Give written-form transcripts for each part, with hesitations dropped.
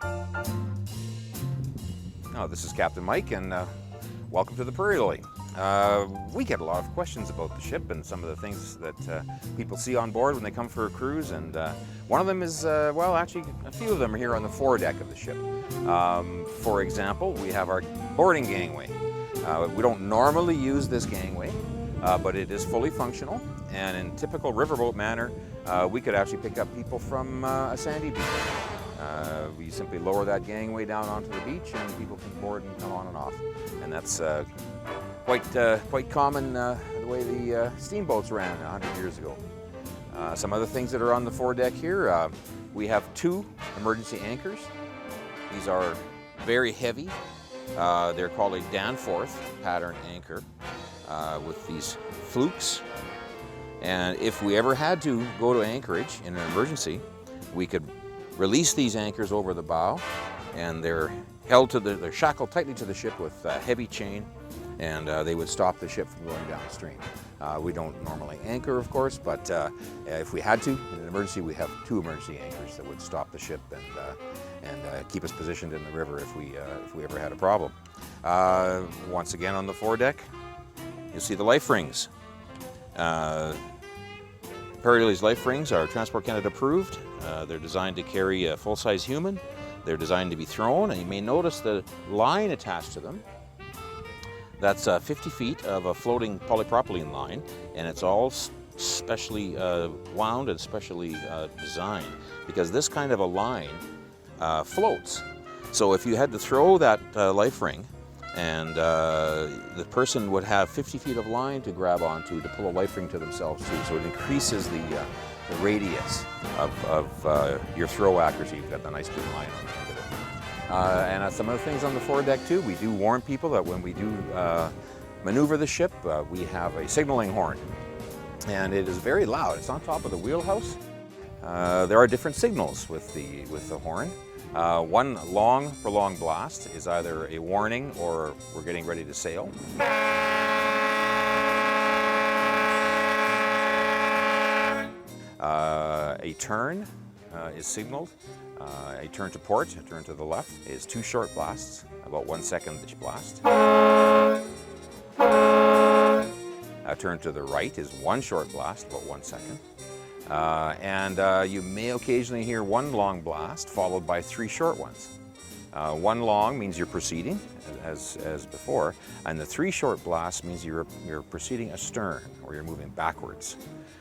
Oh, this is Captain Mike, and welcome to the Prairie. We get a lot of questions about the ship and some of the things that people see on board when they come for a cruise, and one of them is, well, actually a few of them are here on the foredeck of the ship. For example, we have our boarding gangway. We don't normally use this gangway, but it is fully functional, and in typical riverboat manner, we could actually pick up people from a sandy beach. We simply lower that gangway down onto the beach, and people can board and come on and off. And that's quite common the way the steamboats ran 100 years ago. Some other things that are on the foredeck here, we have 2 emergency anchors. These are very heavy. They're called a Danforth pattern anchor with these flukes. And if we ever had to go to anchorage in an emergency, we could release these anchors over the bow, and they're shackled tightly to the ship with a heavy chain, and they would stop the ship from going downstream. We don't normally anchor, of course, but if we had to in an emergency, we have 2 emergency anchors that would stop the ship and keep us positioned in the river if we ever had a problem. Once again, on the foredeck, you'll see the life rings. Prairie's life rings are Transport Canada approved. They're designed to carry a full-size human. They're designed to be thrown, and you may notice the line attached to them. That's 50 feet of a floating polypropylene line, and it's all specially wound and specially designed, because this kind of a line floats. So if you had to throw that life ring, and the person would have 50 feet of line to grab onto to pull a life ring to themselves too. So it increases the radius of your throw accuracy. You've got the nice big line on the end of it. And some other things on the foredeck too. We do warn people that when we do maneuver the ship, we have a signaling horn. And it is very loud. It's on top of the wheelhouse. There are different signals with the horn. One long, prolonged blast is either a warning or we're getting ready to sail. A turn is signaled. A turn to port, a turn to the left, is 2 short blasts, about 1 second each blast. A turn to the right is 1 short blast, about 1 second. You may occasionally hear 1 long blast followed by 3 short ones. 1 long means you're proceeding, as before, and the 3 short blasts means you're proceeding astern, or you're moving backwards.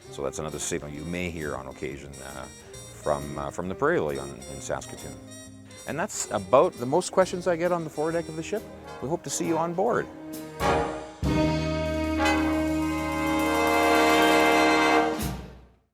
So that's another signal you may hear on occasion from the Prairie in Saskatoon. And that's about the most questions I get on the foredeck of the ship. We hope to see you on board.